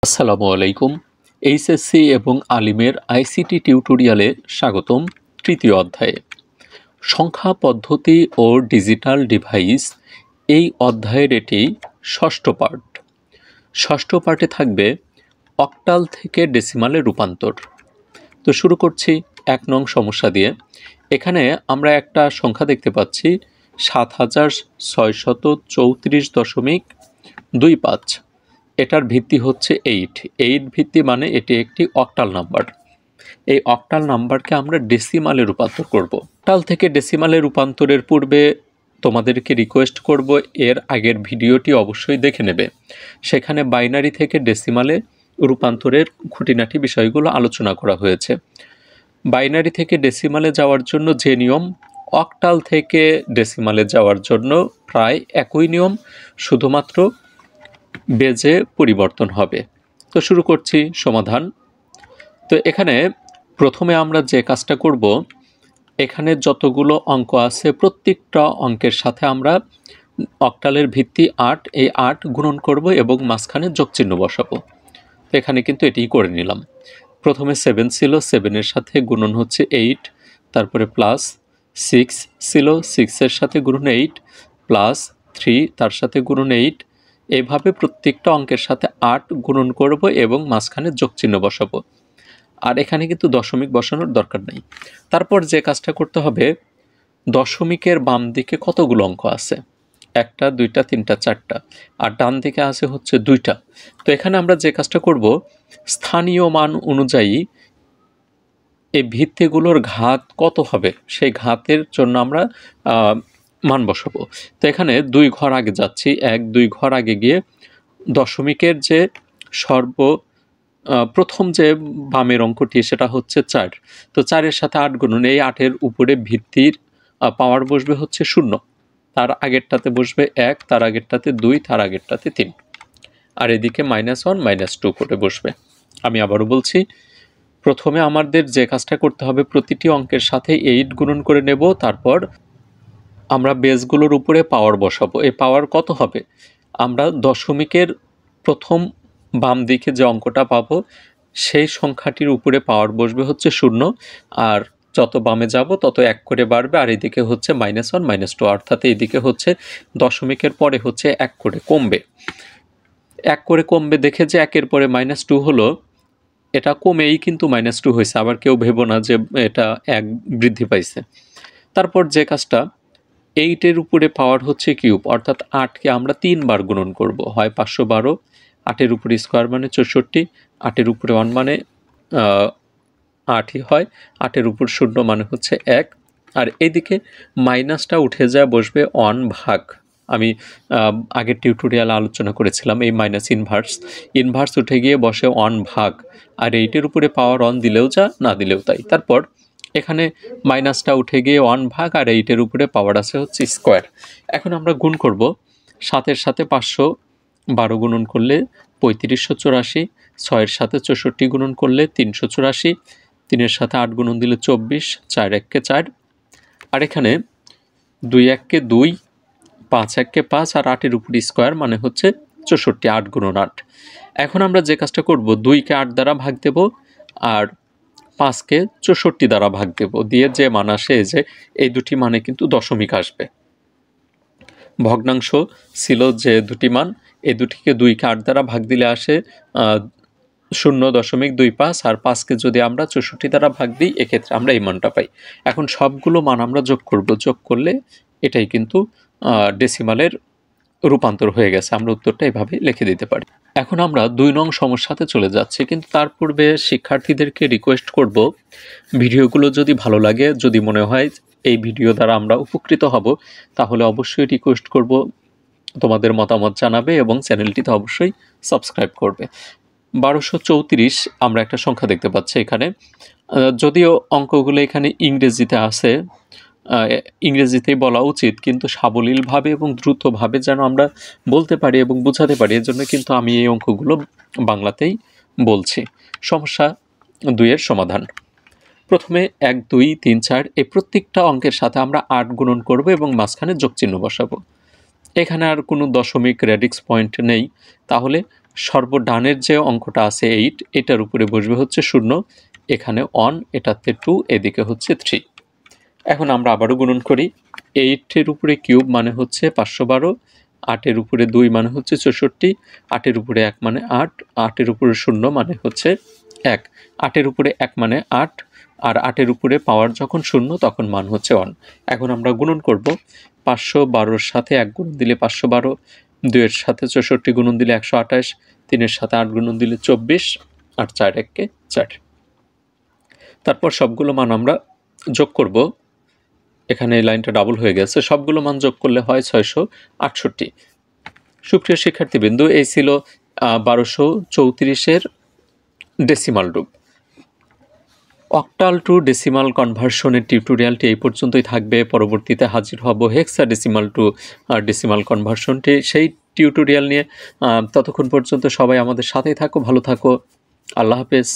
আসসালামু আলাইকুম। এইচএসসি এবং আলিমের আইসিটি টিউটোরিয়ালে স্বাগতম। তৃতীয় অধ্যায়ে সংখ্যা পদ্ধতি ও ডিজিটাল ডিভাইস, এই অধ্যায়ের এটি ষষ্ঠ পার্ট। ষষ্ঠ পার্টে থাকবে অক্টাল থেকে ডেসিমালে রূপান্তর। তো শুরু করছি ১ নং সমস্যা দিয়ে। এখানে আমরা একটা সংখ্যা দেখতে পাচ্ছি ৭৬৩৪.25। এটার ভিত্তি হচ্ছে 8 ভিত্তি, মানে এটি একটি অক্টাল নাম্বার। এই অক্টাল নাম্বারকে আমরা ডেসিমালে রূপান্তর করব। অক্টাল থেকে ডেসিমালে রূপান্তরের পূর্বে তোমাদেরকে রিকোয়েস্ট করব এর আগের ভিডিওটি অবশ্যই দেখে নেবে। সেখানে বাইনারি থেকে ডেসিমালে রূপান্তরের খুঁটিনাটি বিষয়গুলো আলোচনা করা হয়েছে। বাইনারি থেকে ডেসিমালে যাওয়ার জন্য যে নিয়ম, অক্টাল থেকে ডেসিমালে যাওয়ার জন্য প্রায় একই নিয়ম, শুধুমাত্র বেজে পরিবর্তন হবে। তো শুরু করছি সমাধান। তো এখানে প্রথমে আমরা যে কাজটা করব, এখানে যতগুলো অঙ্ক আছে প্রত্যেকটা অঙ্কের সাথে আমরা অক্টালের ভিত্তি 8, এই 8 গুণন করব এবং মাঝখানে যোগচিহ্ন বসাবো। তো এখানে কিন্তু এটিই করে নিলাম। প্রথমে 7 ছিল, 7-এর সাথে গুণন হচ্ছে 8, তারপরে প্লাস 6 ছিল, 6-এর সাথে গুণন 8, প্লাস 3 তার সাথে গুণন 8। এইভাবে প্রত্যেকটা অঙ্কের সাথে 8 গুণন করব এবং মাঝখানে যোগচিহ্ন বসাবো। আর এখানে কিন্তু দশমিক বসানোর দরকার নেই। তারপর যে কাজটা করতে হবে, দশমিকের বাম দিকে কতগুলো অঙ্ক আছে? 1টা, 2টা, 3টা, 4টা, আর ডান দিকে আছে হচ্ছে 2টা। তো এখানে আমরা যে কাজটা করব, স্থানীয় মান অনুযায়ী এই ভিত্তিগুলোর ঘাত কত হবে সেই ঘাতের জন্য আমরা মান বসাবো। তো এখানে 2 ঘর আগে যাচ্ছি, 1-2 ঘর আগে গিয়ে দশমিকের যে প্রথম যে বামের অঙ্কটি সেটা হচ্ছে 4। তো 4-এর সাথে 8 গুণন, এই 8-এর উপরে ভিত্তির পাওয়ার বসবে হচ্ছে 0, তার আগেরটাতে বসবে 1, তার আগেরটাতে 2, তার আগেরটাতে 3, আর এদিকে -1 -2 করে বসবে। আমি আবারও বলছি, প্রথমে আমাদের যে কাজটা করতে হবে, প্রতিটি অঙ্কের সাথে 8 গুণন করে নেব, তারপর আমরা বেসগুলোর উপরে পাওয়ার বসাবো। এই পাওয়ার কত হবে? আমরা দশমিকের প্রথম বাম দিকে যে অঙ্কটা পাবো সেই সংখ্যাটির উপরে পাওয়ার বসবে হচ্ছে 0, আর যত বামে যাব তত 1 করে বাড়বে, আর এদিকে হচ্ছে -1 -2, অর্থাৎ এইদিকে হচ্ছে দশমিকের পরে হচ্ছে 1 করে কমবে। 1 করে কমবে দেখে যে 1-এর পরে -2 হলো, এটা কমেই কিন্তু -2 হয়েছে, আবার কেউ ভেবো না যে এটা 1 বৃদ্ধি পাইছে। তারপর যে কাজটা, 8-এর উপরে পাওয়ার হচ্ছে কিউব, অর্থাৎ 8-কে আমরা 3 বার গুণন করব, হয় 512, 8-এর উপরে স্কোয়ার মানে 64, 8-এর উপরে 1 মানে 8ই হয়, 8-এর উপর 0 মানে হচ্ছে 1, আর এইদিকে মাইনাসটা উঠে যায়, বসবে 1 ভাগ। আমি আগের টিউটোরিয়ালে আলোচনা করেছিলাম এই মাইনাস ইনভার্স উঠে গিয়ে বসে 1 ভাগ, আর 8-এর উপরে পাওয়ার 1 দিলেও যা, না দিলেও তাই। তারপর এখানে মাইনাসটা উঠে গিয়ে 1 ভাগ, আর 8-এর উপরে পাওয়ার আছে হচ্ছে স্কোয়ার। এখন আমরা গুণ করব, 7-এর সাথে 512 গুণন করলে 3584, 6-এর সাথে 64 গুণন করলে 384, 3-এর সাথে 8 গুণন দিলে 24, 4 1-কে 4, আর এখানে 2 1-কে 2, 5 1-কে 5, আর 8-এর উপরে স্কোয়ার মানে হচ্ছে 64, 8 গুণন 8। এখন আমরা যে কাজটা করব, 2-কে 8 দ্বারা ভাগ দেব, আর 5-কে 64 দ্বারা ভাগ দেব, দিয়ে যে মান আসে, যে এই দুটি মানে কিন্তু দশমিক আসবে। ভগ্নাংশ ছিল যে দুটি মান, এই দুটিকে 2-কে 8 দ্বারা ভাগ দিলে আসে 0.25, আর 5-কে যদি আমরা 64 দ্বারা ভাগ দিই, এক্ষেত্রে আমরা এই মানটা পাই। এখন সবগুলো মান আমরা যোগ করব, যোগ করলে এটাই কিন্তু ডেসিমালের রূপান্তর হয়ে গেছে। আমরা উত্তরটা এভাবে লিখে দিতে পারি। এখন আমরা 2 নং সমস্যাতে চলে যাচ্ছি, কিন্তু তার পূর্বে শিক্ষার্থীদেরকে রিকোয়েস্ট করব, ভিডিওগুলো যদি ভালো লাগে, যদি মনে হয় এই ভিডিও দ্বারা আমরা উপকৃত হব, তাহলে অবশ্যই রিকোয়েস্ট করব তোমাদের মতামত জানাবে এবং চ্যানেলটিতে অবশ্যই সাবস্ক্রাইব করবে। 1234 আমরা একটা সংখ্যা দেখতে পাচ্ছি এখানে, যদিও অঙ্কগুলো এখানে ইংরেজিতে আছে, ইংরেজিতেই বলা উচিত, কিন্তু সাবলীলভাবে এবং দ্রুতভাবে যেন আমরা বলতে পারি এবং বোঝাতে পারি, এজন্য কিন্তু আমি এই অঙ্কগুলো বাংলাতেই বলছি। সমস্যা 2-এর সমাধান। প্রথমে 1 2 3 4 এই প্রত্যেকটা অঙ্কের সাথে আমরা 8 গুণন করব এবং মাঝখানে যোগচিহ্ন বসাবো। এখানে আর কোনো দশমিক রেডিক্স পয়েন্ট নেই, তাহলে সর্বডানের যে অঙ্কটা আছে 8, এটার উপরে বসবে হচ্ছে 0, এখানে 1, এটাতে 2, এদিকে হচ্ছে 3। এখন আমরা আবারও গুণন করি। 8-এর উপরে কিউব মানে হচ্ছে 512, 8-এর উপরে 2 মানে হচ্ছে 64, 8-এর উপরে 1 মানে 8, 8-এর উপরে 0 মানে হচ্ছে 1, 8-এর উপরে 1 মানে 8, আর 8-এর উপরে পাওয়ার যখন 0 তখন মান হচ্ছে 1। এখন আমরা গুণন করব। 512-র সাথে 1 গুণন দিলে 512, 2-এর সাথে 64 গুণন দিলে 128, 3-এর সাথে 8 গুণন দিলে 24, আর 4-1-কে 4। তারপর সবগুলো মান আমরা যোগ করব। এখানে এই লাইনটা ডাবল হয়ে গেছে, সবগুলো মান যোগ করলে হয় 668। সুপ্রিয় শিক্ষার্থীবৃন্দ, এই ছিল 1234-এর ডেসিমাল রূপ। অক্টাল টু ডেসিমাল কনভার্সনের টিউটোরিয়ালটি এই পর্যন্তই থাকবে। পরবর্তীতে হাজির হব হেক্সাডেসিমাল টু ডেসিমাল কনভার্সনটি, সেই টিউটোরিয়াল নিয়ে। ততক্ষণ পর্যন্ত সবাই আমাদের সাথেই থাকো, ভালো থাকো, আল্লাহ হাফেজ।